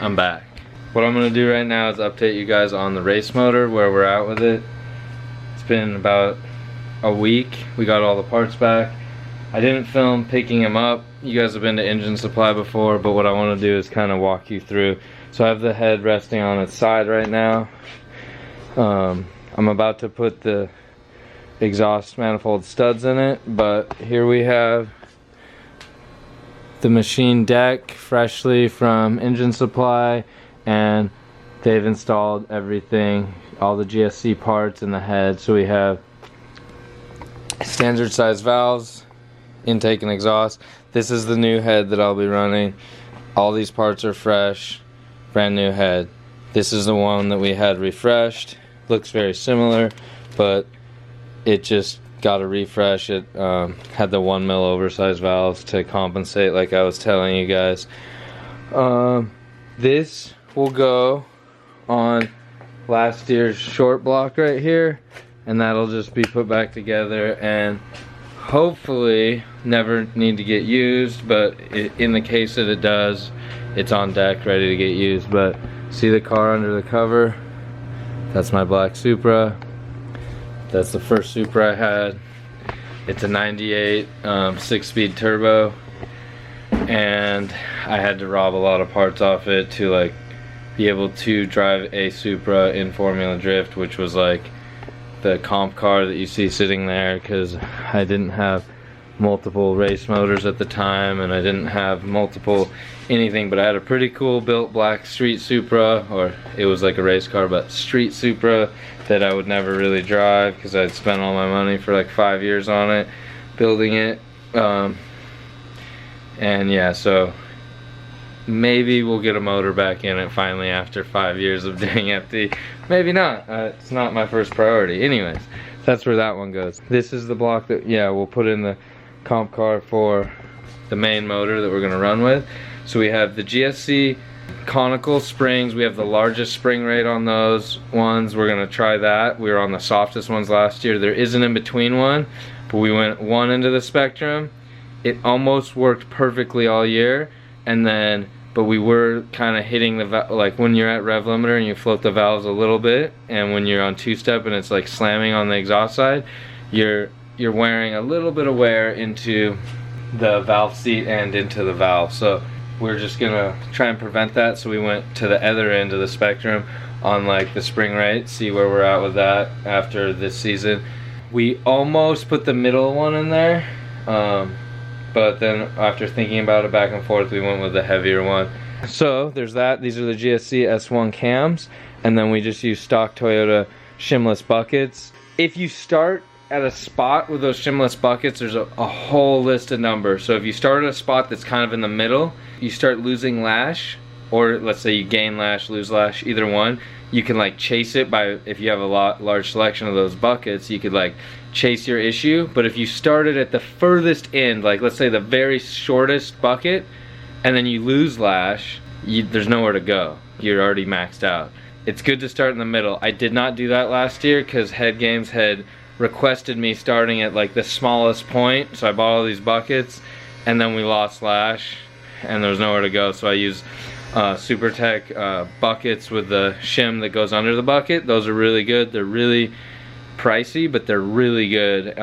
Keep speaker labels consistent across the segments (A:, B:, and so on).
A: I'm back. What I'm gonna do right now is update you guys on the race motor, where we're at with it. It's been about a week. We got all the parts back. I didn't film picking them up. You guys have been to Engine Supply before, but what I want to do is kind of walk you through. So I have the head resting on its side right now. I'm about to put the exhaust manifold studs in it, but here we have the machine deck freshly from Engine Supply, and they've installed everything, all the GSC parts in the head. So we have standard size valves, intake and exhaust. This is the new head that I'll be running. All these parts are fresh, brand new head. This is the one that we had refreshed. Looks very similar, but it just got a refresh. It had the 1 mil oversized valves to compensate, like I was telling you guys. This will go on last year's short block right here, and that'll just be put back together and hopefully never need to get used, but in the case that it does, it's on deck ready to get used. But see the car under the cover? That's my black Supra. That's the first Supra I had. It's a 98 6-speed turbo, and I had to rob a lot of parts off it to like be able to drive a Supra in Formula Drift, which was like the comp car that you see sitting there, because I didn't have multiple race motors at the time, and I didn't have multiple anything, but I had a pretty cool built black street Supra, or it was like a race car but street Supra, that I would never really drive because I'd spent all my money for like 5 years on it, building it. And yeah, so maybe we'll get a motor back in it finally after 5 years of doing FD. Maybe not. It's not my first priority. Anyways, that's where that one goes. This is the block that, yeah, we'll put in the comp car for the main motor that we're gonna run with. So we have the Gsc Conical Springs. We have the largest spring rate on those ones. We're gonna try that. We were on the softest ones last year. There is an in-between one, but we went one into the Spectrum. It almost worked perfectly all year, and then but we were kind of hitting the like when you're at rev limiter and you float the valves a little bit, and when you're on two-step and it's like slamming on the exhaust side, you're wearing a little bit of wear into the valve seat and into the valve. So we're just gonna try and prevent that. So we went to the other end of the Spectrum on like the spring rate, see where we're at with that after this season. We almost put the middle one in there, but then after thinking about it back and forth, we went with the heavier one. So there's that. These are the Gsc S1 Cams, and then we just use stock Toyota shimless buckets. If you start at a spot with those shimless buckets, there's a whole list of numbers. So if you start at a spot that's kind of in the middle, you start losing lash, or let's say you gain lash, lose lash, either one, you can like chase it by, if you have a large selection of those buckets, you could like chase your issue. But if you started at the furthest end, like let's say the very shortest bucket, and then you lose lash, there's nowhere to go. You're already maxed out. It's good to start in the middle. I did not do that last year because Head Games had requested me starting at like the smallest point, so I bought all these buckets, and then we lost lash and there was nowhere to go. So I used SuperTech buckets with the shim that goes under the bucket. Those are really good. They're really pricey, but they're really good.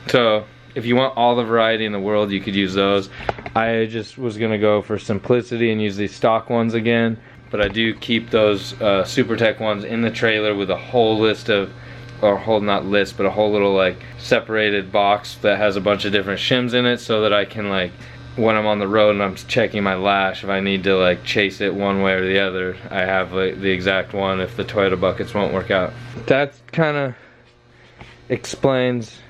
A: So if you want all the variety in the world, you could use those. I just was gonna go for simplicity and use these stock ones again, but I do keep those SuperTech ones in the trailer with a whole list of, or whole, not list, but a whole little like separated box that has a bunch of different shims in it, so that I can like, when I'm on the road and I'm checking my lash, if I need to like chase it one way or the other, I have like the exact one if the Toyota buckets won't work out. That kind of explains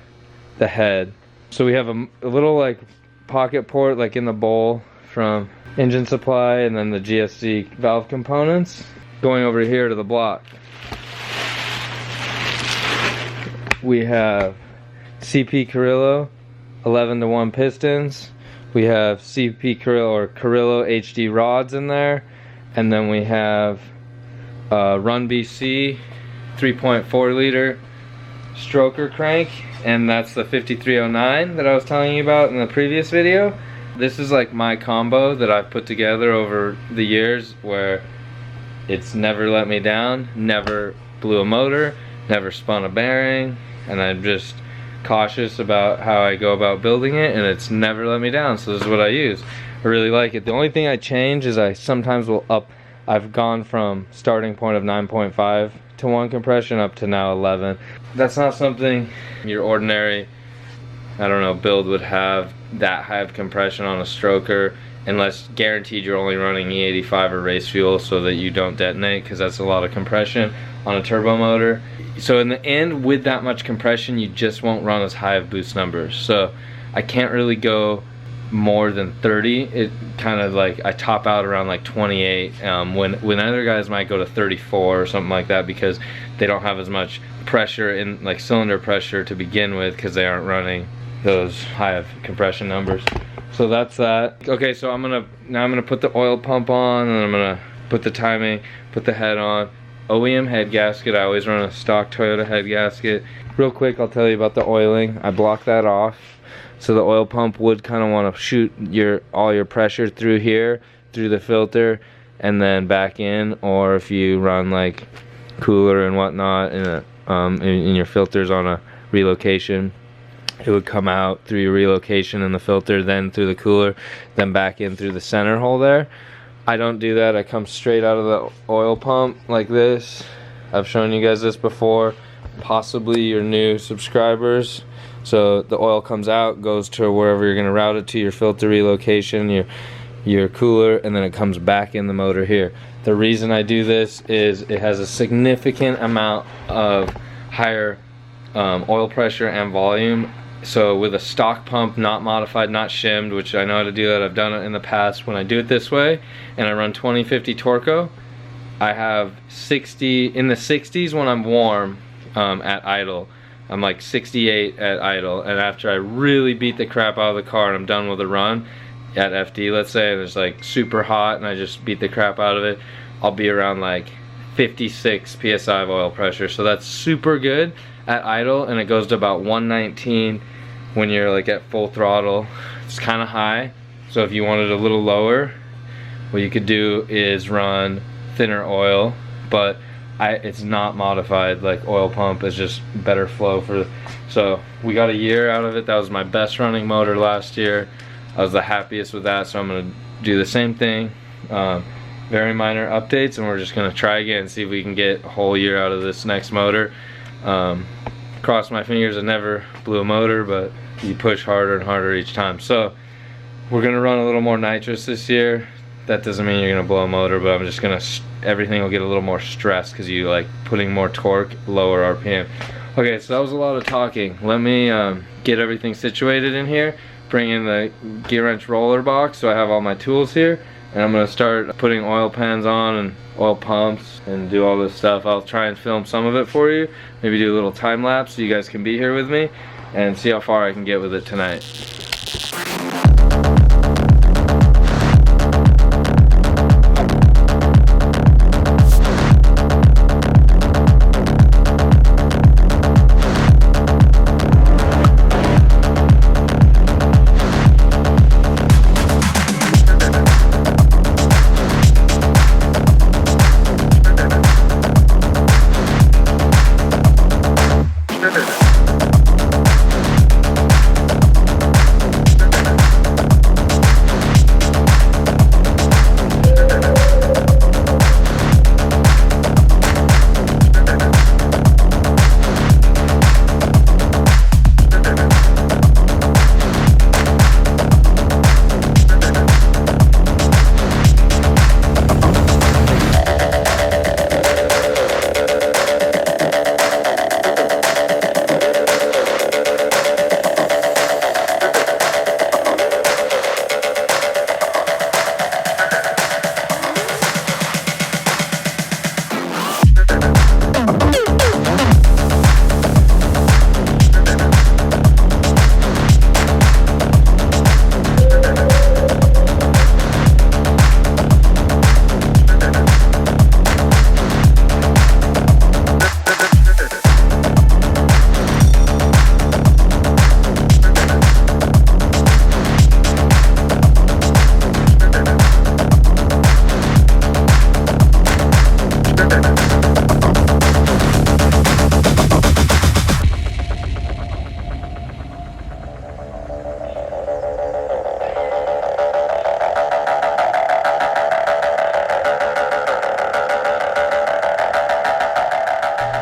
A: the head. So we have a little like pocket port like in the bowl from Engine Supply, and then the GSC valve components. Going over here to the block, we have CP Carrillo 11-to-1 pistons. We have CP Carrillo or Carrillo HD rods in there, and then we have Run BC 3.4 liter stroker crank, and that's the 5309 that I was telling you about in the previous video. This is like my combo that I've put together over the years, where it's never let me down, never blew a motor, never spun a bearing, and I'm just cautious about how I go about building it, and it's never let me down. So this is what I use. I really like it. The only thing I change is I sometimes will up. I've gone from starting point of 9.5 to 1 compression up to now 11. That's not something your ordinary, I don't know, build would have that high of compression on a stroker, unless guaranteed you're only running E85 or race fuel so that you don't detonate, because that's a lot of compression on a turbo motor. So in the end, with that much compression, you just won't run as high of boost numbers. So I can't really go more than 30. It kind of like, I top out around like 28, when other guys might go to 34 or something like that, because they don't have as much pressure in, like, cylinder pressure to begin with, because they aren't running those high of compression numbers. So that's that. Okay, so I'm gonna put the oil pump on, and I'm gonna put the timing, put the head on. OEM head gasket. I always run a stock Toyota head gasket. Real quick, I'll tell you about the oiling. I block that off, so the oil pump would kind of want to shoot all your pressure through here, through the filter, and then back in. Or if you run like cooler and whatnot in your filters on a relocation, it would come out through your relocation in the filter, then through the cooler, then back in through the center hole there. I don't do that. I come straight out of the oil pump like this. I've shown you guys this before, possibly your new subscribers. So the oil comes out, goes to wherever you're going to route it to, your filter relocation, your cooler, and then it comes back in the motor here. The reason I do this is it has a significant amount of higher oil pressure and volume. So with a stock pump, not modified, not shimmed, which I know how to do that, I've done it in the past, when I do it this way and I run 2050 Torco, I have 60, in the 60s when I'm warm at idle. I'm like 68 at idle, and after I really beat the crap out of the car and I'm done with the run at FD, let's say, and it's like super hot and I just beat the crap out of it, I'll be around like 56 psi of oil pressure. So that's super good at idle, and it goes to about 119 when you're like at full throttle. It's kind of high, so if you wanted a little lower, what you could do is run thinner oil, but it's not modified like oil pump. It's just better flow for. So we got a year out of it. That was my best running motor last year. I was the happiest with that, so I'm gonna do the same thing. Very minor updates, and we're just gonna try again and see if we can get a whole year out of this next motor. Cross my fingers, I never blew a motor, but you push harder and harder each time. So we're gonna run a little more nitrous this year. That doesn't mean you're gonna blow a motor, but I'm just gonna, everything will get a little more stressed because you like putting more torque, lower RPM. Okay, so that was a lot of talking. Let me get everything situated in here, bring in the gear wrench roller box so I have all my tools here, and I'm gonna start putting oil pans on and oil pumps and do all this stuff. I'll try and film some of it for you, maybe do a little time lapse so you guys can be here with me and see how far I can get with it tonight.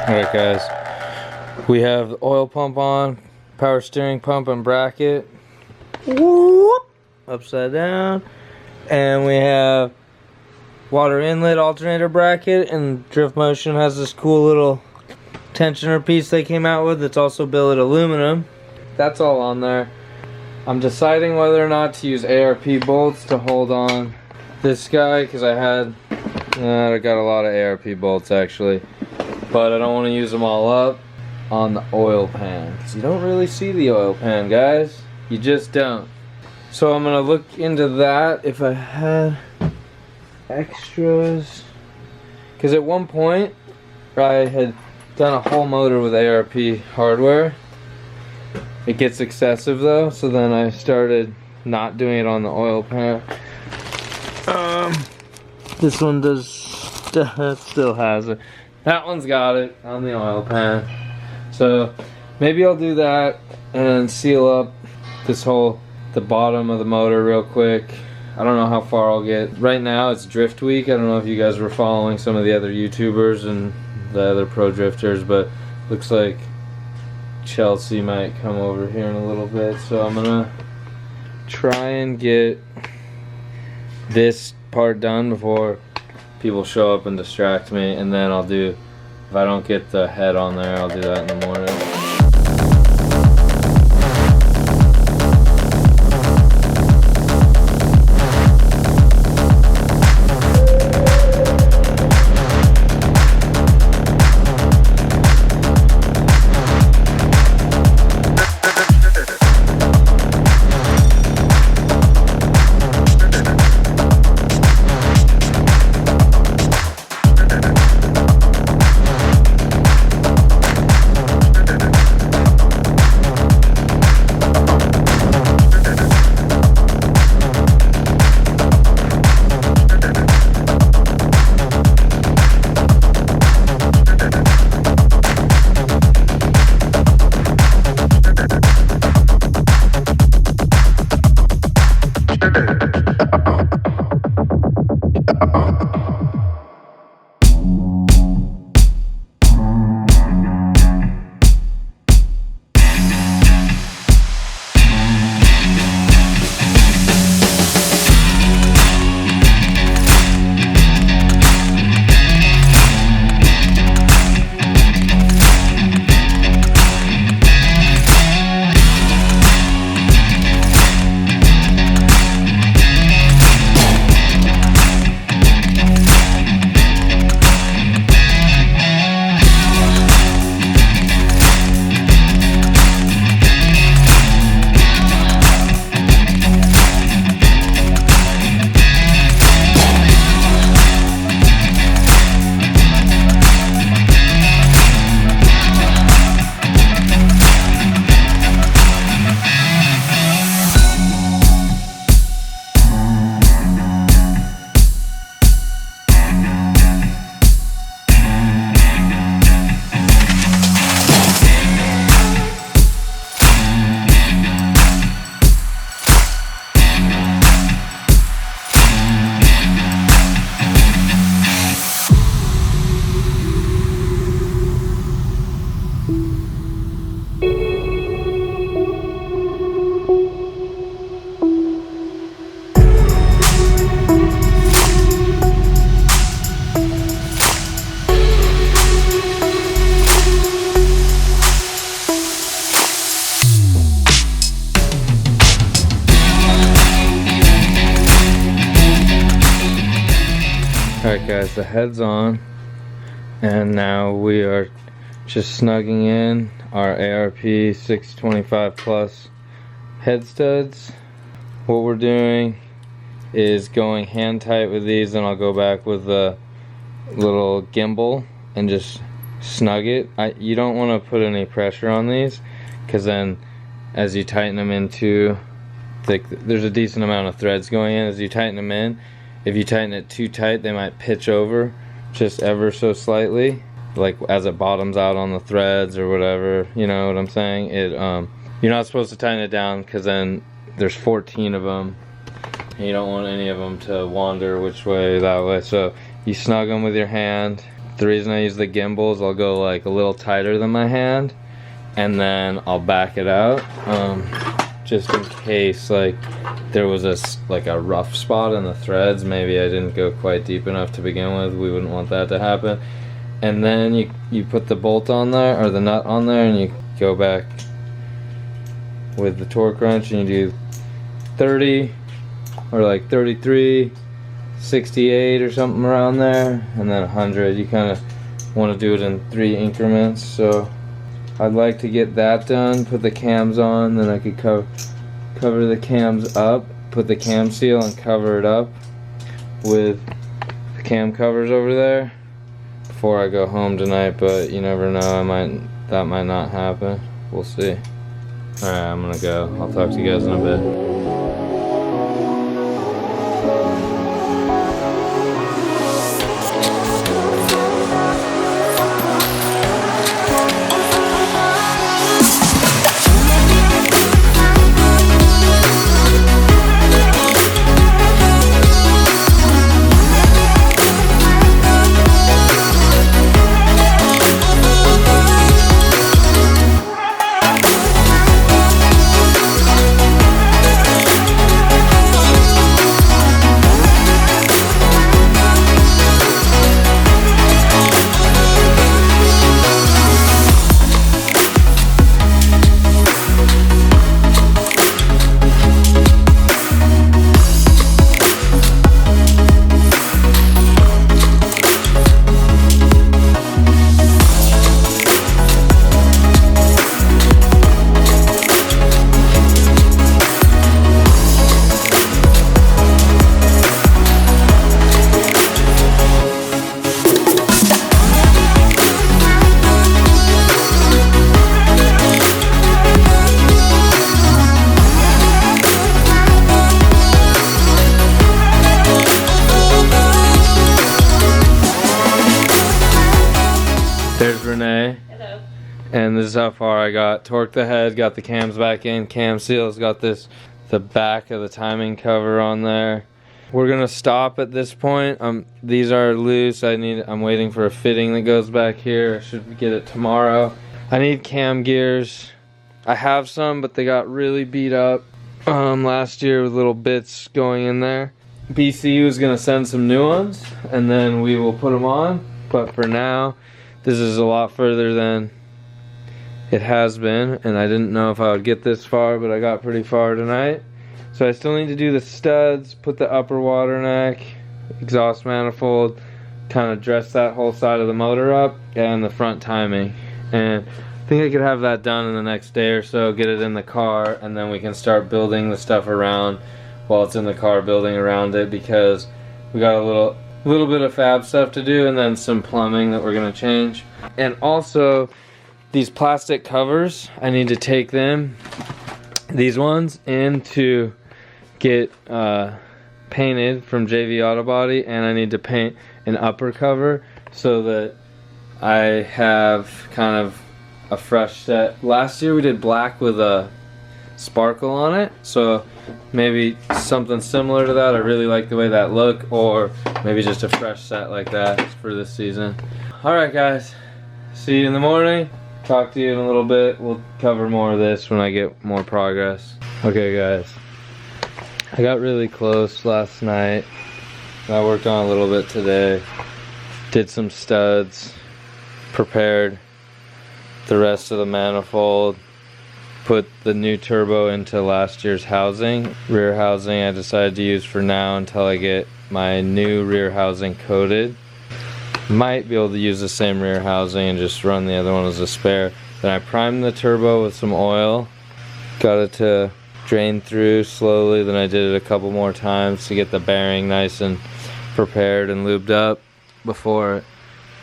A: Alright guys, we have the oil pump on, power steering pump and bracket, whoop, upside down, and we have water inlet alternator bracket, and Drift Motion has this cool little tensioner piece they came out with. It's also billet aluminum. That's all on there. I'm deciding whether or not to use ARP bolts to hold on this guy, because I got a lot of ARP bolts actually, but I don't want to use them all up on the oil pan, because you don't really see the oil pan, guys. You just don't. So I'm gonna look into that if I had extras, because at one point I had done a whole motor with ARP hardware. It gets excessive though, so then I started not doing it on the oil pan. This one does still has it. That one's got it on the oil pan. So maybe I'll do that and seal up the bottom of the motor real quick. I don't know how far I'll get. Right now it's drift week. I don't know if you guys were following some of the other YouTubers and the other pro drifters, but looks like Chelsea might come over here in a little bit. So I'm gonna try and get this part done before people show up and distract me, and then I'll do, if I don't get the head on there, I'll do that in the morning. Alright guys, the head's on, and now we are just snugging in our ARP 625 plus head studs. What we're doing is going hand tight with these, and I'll go back with the little gimbal and just snug it. You don't want to put any pressure on these, because then as you tighten them into, there's a decent amount of threads going in. As you tighten them in, if you tighten it too tight, they might pitch over just ever so slightly, like as it bottoms out on the threads or whatever, you know what I'm saying? You're not supposed to tighten it down, because then there's 14 of them and you don't want any of them to wander which way, that way. So you snug them with your hand, The reason I use the gimbal is I'll go like a little tighter than my hand, and then I'll back it out, just in case like there was a rough spot in the threads. Maybe I didn't go quite deep enough to begin with. We wouldn't want that to happen. And then you put the bolt on there, or the nut on there, and you go back with the torque wrench and you do 30 or like 33, 68 or something around there, and then 100. You kind of want to do it in 3 increments. So I'd like to get that done, put the cams on, then I could cover the cams up, put the cam seal and cover it up with the cam covers over there before I go home tonight. But you never know, that might not happen. We'll see. Alright, I'm gonna go. I'll talk to you guys in a bit.
B: Hello.
A: And this is how far I got. Torqued the head, got the cams back in, cam seals, got the back of the timing cover on there. We're gonna stop at this point. These are loose. I'm waiting for a fitting that goes back here. I should get it tomorrow. I need cam gears. I have some, but they got really beat up last year with little bits going in there. BCU is gonna send some new ones, and then we will put them on. But for now, this is a lot further than it has been, and I didn't know if I would get this far, but I got pretty far tonight. So I still need to do the studs, put the upper water neck, exhaust manifold, kind of dress that whole side of the motor up, and the front timing. And I think I could have that done in the next day or so, get it in the car, and then we can start building the stuff around while it's in the car, building around it, because we got a little bit of fab stuff to do, and then some plumbing that we're gonna change. And also these plastic covers, I need to take them, these ones, in to get painted from JV Auto Body, and I need to paint an upper cover so that I have kind of a fresh set. Last year we did black with a sparkle on it, so maybe something similar to that. I really like the way that look, or maybe just a fresh set like that for this season. Alright guys, see you in the morning. Talk to you in a little bit. We'll cover more of this when I get more progress. Okay guys, I got really close last night. I worked on a little bit today. Did some studs, prepared the rest of the manifold, put the new turbo into last year's housing. Rear housing I decided to use for now until I get my new rear housing coated. Might be able to use the same rear housing and just run the other one as a spare. Then I primed the turbo with some oil, got it to drain through slowly, then I did it a couple more times to get the bearing nice and prepared and lubed up. Before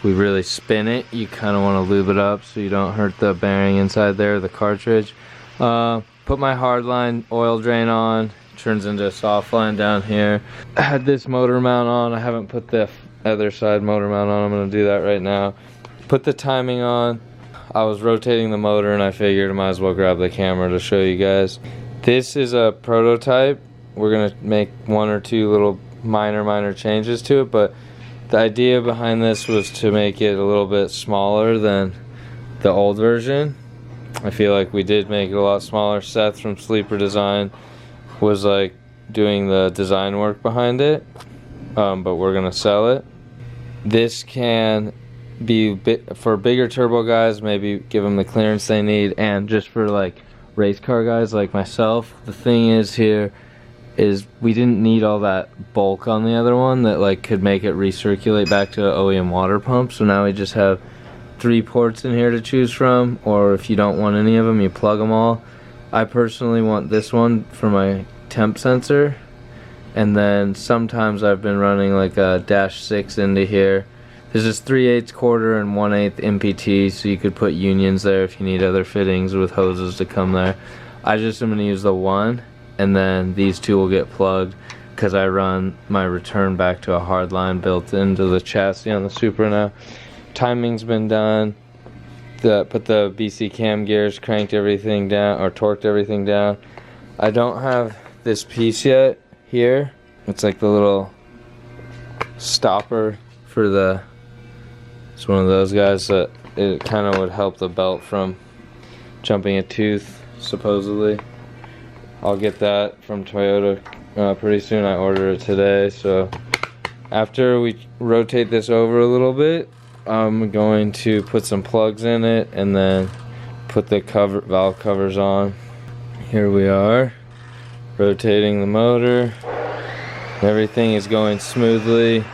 A: we really spin it, you kind of want to lube it up so you don't hurt the bearing inside there, the cartridge. Put my hardline oil drain on, turns into a soft line down here. I had this motor mount on. I haven't put the other side motor mount on. I'm going to do that right now. Put the timing on. I was rotating the motor and I figured I might as well grab the camera to show you guys. This is a prototype. We're going to make one or two little minor changes to it, but The idea behind this was to make it a little bit smaller than the old version. I feel like we did make it a lot smaller. Seth from Sleeper Design was like doing the design work behind it, but we're gonna sell it. This can be for bigger turbo guys, maybe give them the clearance they need, and just for like race car guys like myself. The thing is here is we didn't need all that bulk on the other one that like could make it recirculate back to an OEM water pump. So now we just have 3 ports in here to choose from, or if you don't want any of them, you plug them all. I personally want this one for my temp sensor, and then sometimes I've been running like a -6 into here. This is 3/8 quarter and 1/8 MPT, so you could put unions there if you need other fittings with hoses to come there. I just am going to use the one, and then these 2 will get plugged because I run my return back to a hard line built into the chassis on the Supra now. Timing's been done. Put the BC cam gears, cranked everything down, or torqued everything down. I don't have this piece yet here. It's like the little stopper for the, it's one of those guys that it kind of would help the belt from jumping a tooth, supposedly. I'll get that from Toyota pretty soon. I ordered it today. So after we rotate this over a little bit, I'm going to put some plugs in it and then put the valve covers on. Here we are, rotating the motor. Everything is going smoothly,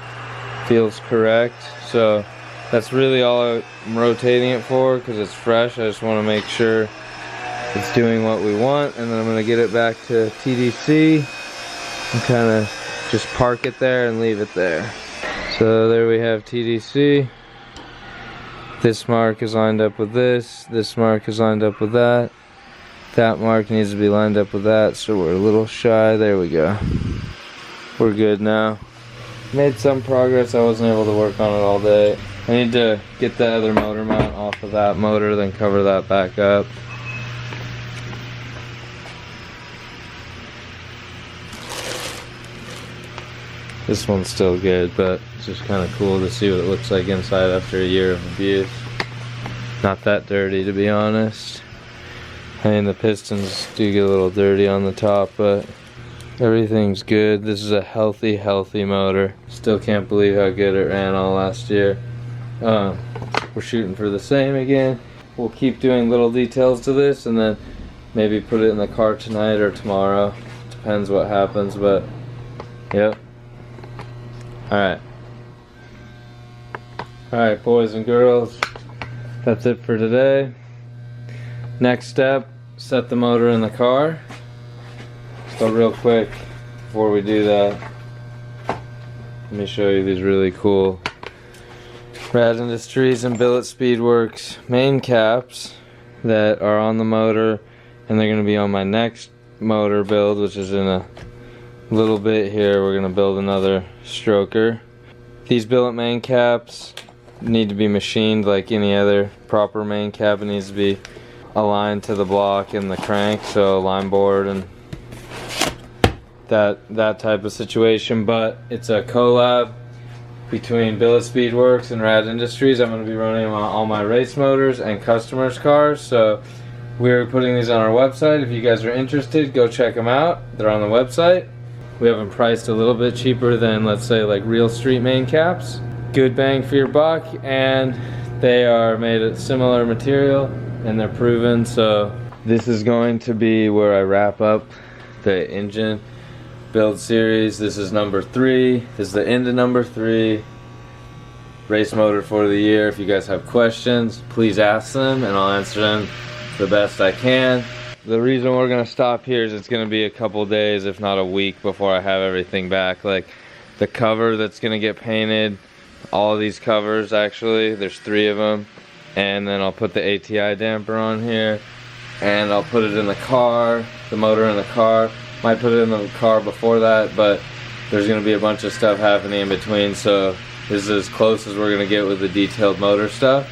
A: feels correct. So that's really all I'm rotating it for, because it's fresh. I just want to make sure it's doing what we want, and then I'm going to get it back to TDC and kind of just park it there and leave it there. So there we have TDC. This mark is lined up with this mark is lined up with that mark needs to be lined up with that, so we're a little shy. There we go. We're good now. Made some progress. I wasn't able to work on it all day. I need to get the other motor mount off of that motor, then cover that back up. This one's still good, but it's just kind of cool to see what it looks like inside after a year of abuse. Not that dirty, to be honest. I mean, the pistons do get a little dirty on the top, but everything's good. This is a healthy motor. Still can't believe how good it ran all last year. We're shooting for the same again. We'll keep doing little details to this, and then maybe put it in the car tonight or tomorrow. Depends what happens, but yep. Alright, boys and girls, that's it for today. Next step, set the motor in the car. So real quick, before we do that, let me show you these really cool Rad Industries and Billet Speedworks main caps that are on the motor, and they're going to be on my next motor build, which is in a little bit here. We're going to build another stroker. These billet main caps need to be machined like any other proper main cap. It needs to be aligned to the block and the crank, so line board and that type of situation. But it's a collab between Billet Speedworks and Rad Industries. I'm going to be running on all my race motors and customers' cars, so we're putting these on our website. If you guys are interested, go check them out. They're on the website. We have them priced a little bit cheaper than, let's say, like real street main caps. Good bang for your buck, and they are made of similar material and they're proven. So this is going to be where I wrap up the engine build series. This is number 3. This is the end of number 3. Race motor for the year. If you guys have questions, please ask them and I'll answer them the best I can. The reason we're gonna stop here is it's gonna be a couple days, if not a week, before I have everything back. Like the cover that's gonna get painted, all of these covers actually, there's 3 of them, and then I'll put the ATI damper on here, and I'll put it in the car, the motor in the car. Might put it in the car before that, but there's gonna be a bunch of stuff happening in between, so this is as close as we're gonna get with the detailed motor stuff.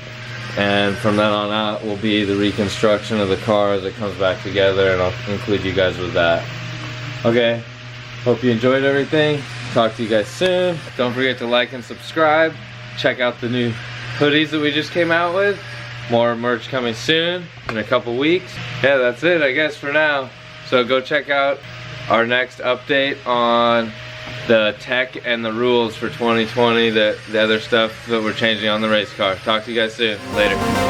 A: And from then on out will be the reconstruction of the car as it comes back together, and I'll include you guys with that. Okay, hope you enjoyed everything. Talk to you guys soon. Don't forget to like and subscribe. Check out the new hoodies that we just came out with. More merch coming soon in a couple weeks. Yeah, that's it I guess for now. So go check out our next update on the tech and the rules for 2020, the other stuff that we're changing on the race car. Talk to you guys soon. Later.